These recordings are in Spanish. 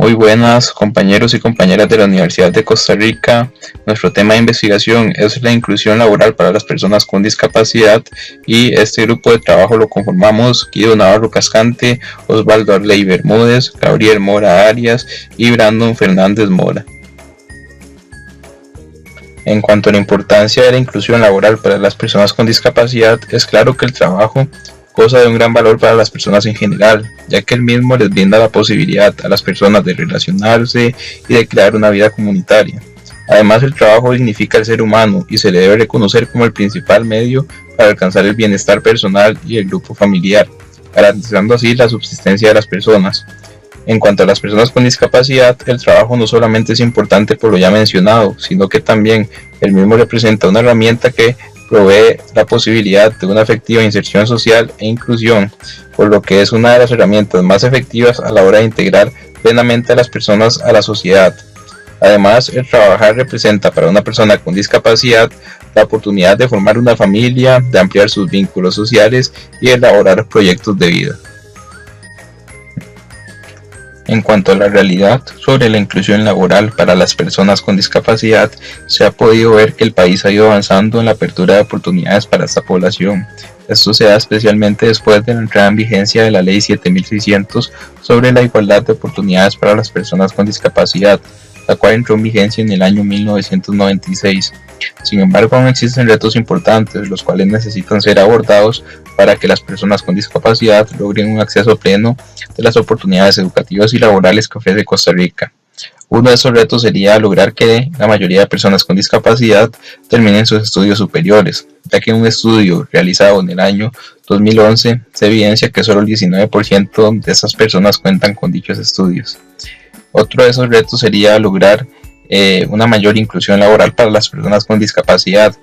Muy buenas compañeros y compañeras de la Universidad de Costa Rica. Nuestro tema de investigación es la inclusión laboral para las personas con discapacidad y este grupo de trabajo lo conformamos Guido Navarro Cascante, Osvaldo Arley Bermúdez, Gabriel Mora Arias y Brandon Fernández Mora. En cuanto a la importancia de la inclusión laboral para las personas con discapacidad, es claro que el trabajo goza de un gran valor para las personas en general, ya que el mismo les brinda la posibilidad a las personas de relacionarse y de crear una vida comunitaria. Además, el trabajo dignifica al ser humano y se le debe reconocer como el principal medio para alcanzar el bienestar personal y el grupo familiar, garantizando así la subsistencia de las personas. En cuanto a las personas con discapacidad, el trabajo no solamente es importante por lo ya mencionado, sino que también el mismo representa una herramienta que provee la posibilidad de una efectiva inserción social e inclusión, por lo que es una de las herramientas más efectivas a la hora de integrar plenamente a las personas a la sociedad. Además, el trabajar representa para una persona con discapacidad la oportunidad de formar una familia, de ampliar sus vínculos sociales y de elaborar proyectos de vida. En cuanto a la realidad sobre la inclusión laboral para las personas con discapacidad, se ha podido ver que el país ha ido avanzando en la apertura de oportunidades para esta población. Esto se da especialmente después de la entrada en vigencia de la Ley 7600 sobre la igualdad de oportunidades para las personas con discapacidad, la cual entró en vigencia en el año 1996. Sin embargo, aún existen retos importantes, los cuales necesitan ser abordados para que las personas con discapacidad logren un acceso pleno de las oportunidades educativas y laborales que ofrece Costa Rica. Uno de esos retos sería lograr que la mayoría de personas con discapacidad terminen sus estudios superiores, ya que en un estudio realizado en el año 2011 se evidencia que solo el 19% de esas personas cuentan con dichos estudios. Otro de esos retos sería lograr una mayor inclusión laboral para las personas con discapacidad,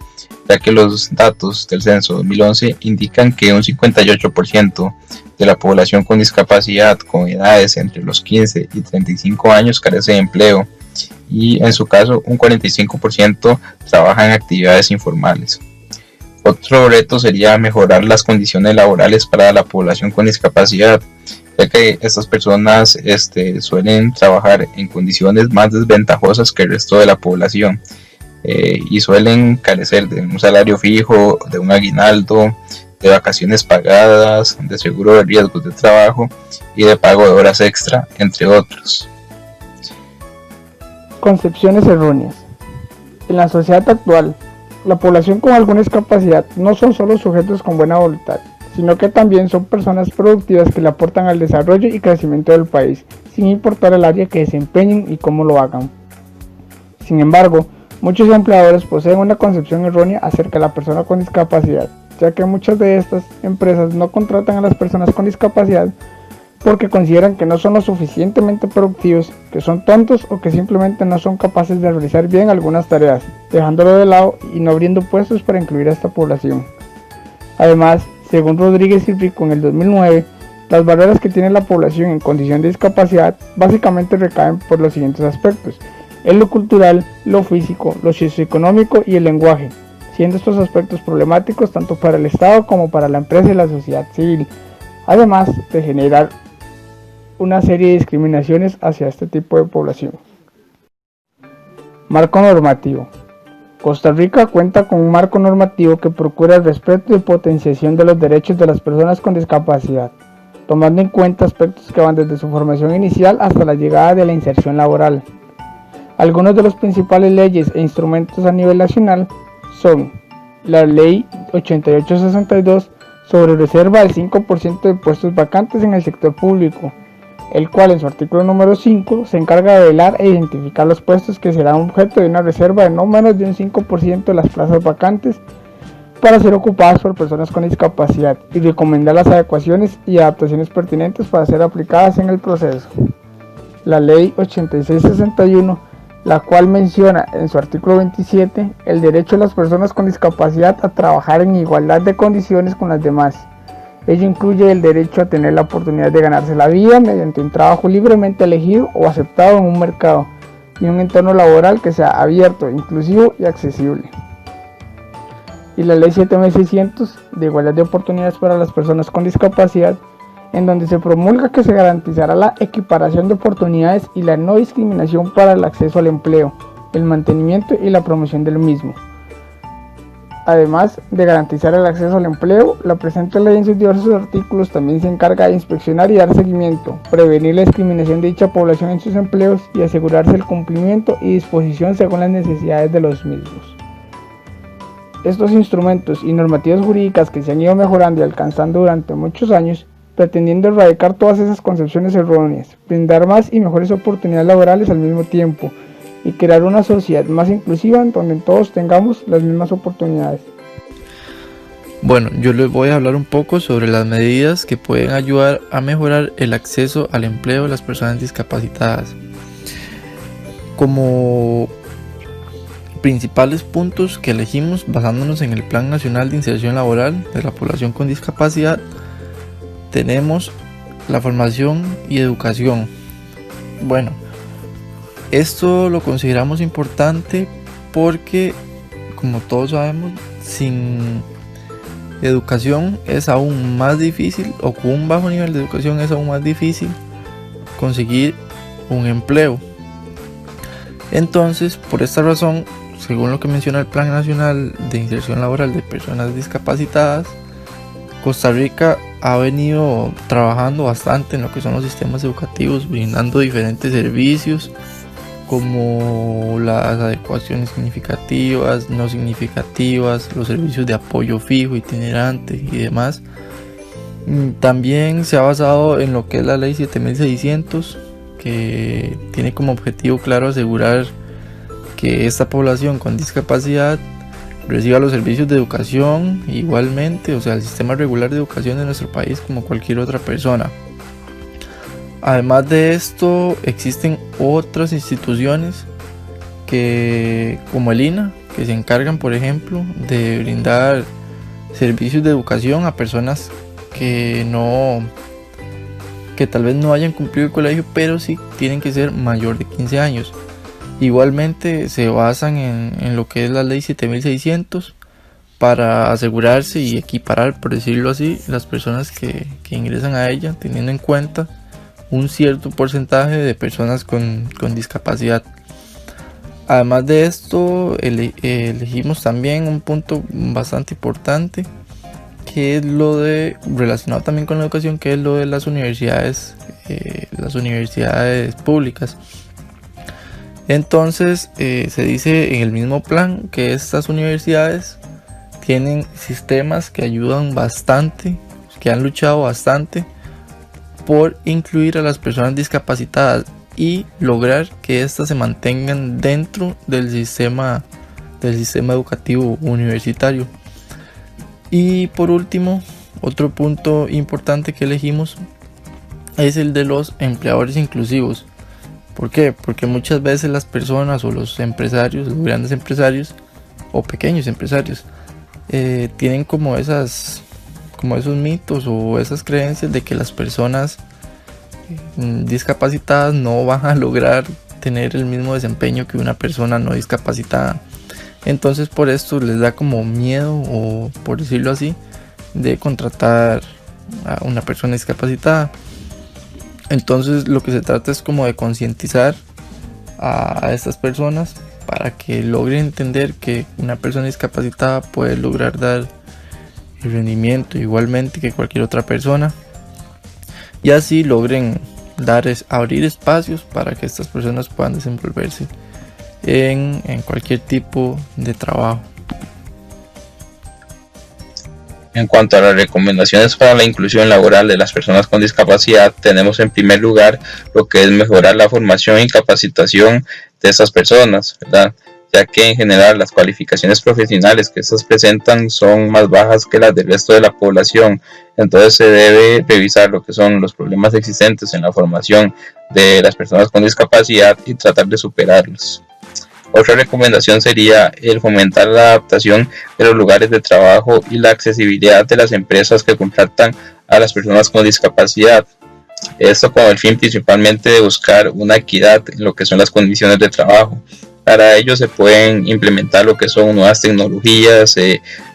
ya que los datos del censo 2011 indican que un 58% de la población con discapacidad con edades entre los 15 y 35 años carece de empleo y en su caso un 45% trabaja en actividades informales. Otro reto sería mejorar las condiciones laborales para la población con discapacidad, ya que estas personas suelen trabajar en condiciones más desventajosas que el resto de la población y suelen carecer de un salario fijo, de un aguinaldo, de vacaciones pagadas, de seguro de riesgos de trabajo y de pago de horas extra, entre otros. Concepciones erróneas. En la sociedad actual, la población con alguna discapacidad no son solo sujetos con buena voluntad, sino que también son personas productivas que le aportan al desarrollo y crecimiento del país, sin importar el área que desempeñen y cómo lo hagan. Sin embargo, muchos empleadores poseen una concepción errónea acerca de la persona con discapacidad, ya que muchas de estas empresas no contratan a las personas con discapacidad porque consideran que no son lo suficientemente productivos, que son tontos o que simplemente no son capaces de realizar bien algunas tareas, dejándolo de lado y no abriendo puestos para incluir a esta población. Además, según Rodríguez y Rico en el 2009, las barreras que tiene la población en condición de discapacidad básicamente recaen por los siguientes aspectos: en lo cultural, lo físico, lo socioeconómico y el lenguaje, siendo estos aspectos problemáticos tanto para el Estado como para la empresa y la sociedad civil, además de generar una serie de discriminaciones hacia este tipo de población. Marco normativo. Costa Rica cuenta con un marco normativo que procura el respeto y potenciación de los derechos de las personas con discapacidad, tomando en cuenta aspectos que van desde su formación inicial hasta la llegada de la inserción laboral. Algunos de los principales leyes e instrumentos a nivel nacional son la Ley 8862 sobre reserva del 5% de puestos vacantes en el sector público, el cual en su artículo número 5 se encarga de velar e identificar los puestos que serán objeto de una reserva de no menos de un 5% de las plazas vacantes para ser ocupadas por personas con discapacidad y recomendar las adecuaciones y adaptaciones pertinentes para ser aplicadas en el proceso. La Ley 8661, la cual menciona en su artículo 27 el derecho de las personas con discapacidad a trabajar en igualdad de condiciones con las demás. Ello incluye el derecho a tener la oportunidad de ganarse la vida mediante un trabajo libremente elegido o aceptado en un mercado y un entorno laboral que sea abierto, inclusivo y accesible. Y la Ley 7600 de igualdad de oportunidades para las personas con discapacidad en donde se promulga que se garantizará la equiparación de oportunidades y la no discriminación para el acceso al empleo, el mantenimiento y la promoción del mismo. Además de garantizar el acceso al empleo, la presente ley en sus diversos artículos también se encarga de inspeccionar y dar seguimiento, prevenir la discriminación de dicha población en sus empleos y asegurarse el cumplimiento y disposición según las necesidades de los mismos. Estos instrumentos y normativas jurídicas que se han ido mejorando y alcanzando durante muchos años, pretendiendo erradicar todas esas concepciones erróneas, brindar más y mejores oportunidades laborales al mismo tiempo, y crear una sociedad más inclusiva en donde todos tengamos las mismas oportunidades. Bueno, yo les voy a hablar un poco sobre las medidas que pueden ayudar a mejorar el acceso al empleo de las personas discapacitadas. Como principales puntos que elegimos basándonos en el Plan Nacional de Inserción Laboral de la Población con Discapacidad, tenemos la formación y educación. Bueno, esto lo consideramos importante porque, como todos sabemos, sin educación es aún más difícil, o con un bajo nivel de educación es aún más difícil conseguir un empleo. Entonces, por esta razón, según lo que menciona el Plan Nacional de Inserción Laboral de Personas Discapacitadas, Costa Rica ha venido trabajando bastante en lo que son los sistemas educativos, brindando diferentes servicios como las adecuaciones significativas, no significativas, los servicios de apoyo fijo, itinerante y demás. También se ha basado en lo que es la Ley 7600, que tiene como objetivo claro asegurar que esta población con discapacidad reciba los servicios de educación igualmente, o sea, el sistema regular de educación de nuestro país como cualquier otra persona. Además de esto, existen otras instituciones como el INA, que se encargan, por ejemplo, de brindar servicios de educación a personas que tal vez no hayan cumplido el colegio, pero sí tienen que ser mayor de 15 años. Igualmente se basan en lo que es la Ley 7600 para asegurarse y equiparar, por decirlo así, las personas que ingresan a ella, teniendo en cuenta un cierto porcentaje de personas con discapacidad. Además de esto, elegimos también un punto bastante importante, que es lo de, relacionado también con la educación, que es lo de las universidades públicas. Entonces se dice en el mismo plan que estas universidades tienen sistemas que ayudan bastante, que han luchado bastante por incluir a las personas discapacitadas y lograr que éstas se mantengan dentro del sistema educativo universitario. Y por último, otro punto importante que elegimos es el de los empleadores inclusivos. ¿Por qué? Porque muchas veces las personas o los empresarios, los grandes empresarios o pequeños empresarios, tienen como esos mitos o esas creencias de que las personas discapacitadas no van a lograr tener el mismo desempeño que una persona no discapacitada. Entonces por esto les da como miedo, o por decirlo así, de contratar a una persona discapacitada. Entonces lo que se trata es como de concientizar a estas personas para que logren entender que una persona discapacitada puede lograr dar el rendimiento igualmente que cualquier otra persona, y así logren abrir espacios para que estas personas puedan desenvolverse en cualquier tipo de trabajo. En cuanto a las recomendaciones para la inclusión laboral de las personas con discapacidad, tenemos en primer lugar lo que es mejorar la formación y capacitación de estas personas, ¿verdad? Ya que en general las cualificaciones profesionales que estas presentan son más bajas que las del resto de la población. Entonces se debe revisar lo que son los problemas existentes en la formación de las personas con discapacidad y tratar de superarlos. Otra recomendación sería el fomentar la adaptación de los lugares de trabajo y la accesibilidad de las empresas que contratan a las personas con discapacidad. Esto con el fin principalmente de buscar una equidad en lo que son las condiciones de trabajo. Para ello se pueden implementar lo que son nuevas tecnologías,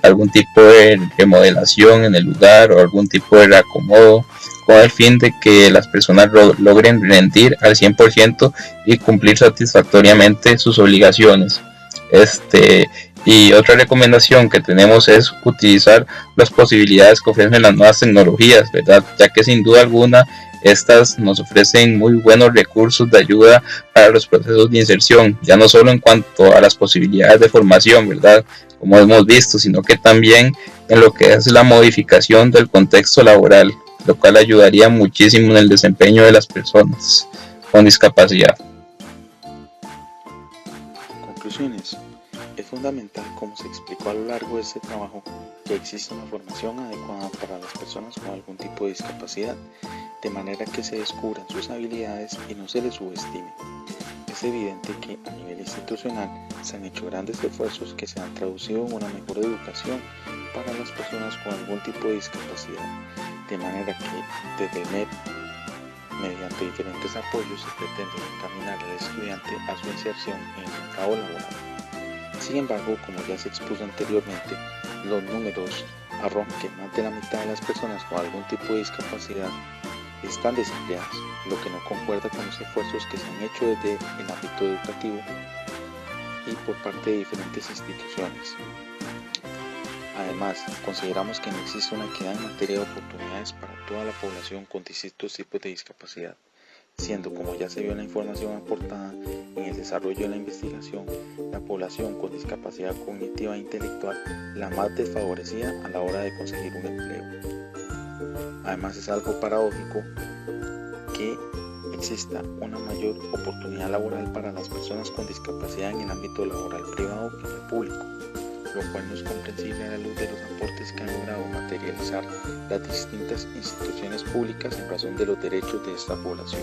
algún tipo de remodelación en el lugar o algún tipo de reacomodo, con el fin de que las personas logren rendir al 100% y cumplir satisfactoriamente sus obligaciones. Y otra recomendación que tenemos es utilizar las posibilidades que ofrecen las nuevas tecnologías, ¿verdad? Ya que sin duda alguna estas nos ofrecen muy buenos recursos de ayuda para los procesos de inserción, ya no solo en cuanto a las posibilidades de formación, ¿verdad? Como hemos visto, sino que también en lo que es la modificación del contexto laboral, lo cual ayudaría muchísimo en el desempeño de las personas con discapacidad. Conclusiones. Es fundamental, como se explicó a lo largo de este trabajo, que exista una formación adecuada para las personas con algún tipo de discapacidad, de manera que se descubran sus habilidades y no se les subestime. Es evidente que a nivel institucional se han hecho grandes esfuerzos que se han traducido en una mejor educación para las personas con algún tipo de discapacidad, de manera que desde el MEP, mediante diferentes apoyos, se pretende encaminar al estudiante a su inserción en el mercado laboral. Sin embargo, como ya se expuso anteriormente, los números arrojan que más de la mitad de las personas con algún tipo de discapacidad están desempleadas, lo que no concuerda con los esfuerzos que se han hecho desde el ámbito educativo y por parte de diferentes instituciones. Además, consideramos que no existe una equidad en materia de oportunidades para toda la población con distintos tipos de discapacidad, siendo, como ya se vio en la información aportada, en el desarrollo de la investigación, la población con discapacidad cognitiva e intelectual la más desfavorecida a la hora de conseguir un empleo. Además, es algo paradójico que exista una mayor oportunidad laboral para las personas con discapacidad en el ámbito laboral privado que en el público, lo cual no es comprensible a la luz de los aportes que han logrado materializar las distintas instituciones públicas en razón de los derechos de esta población.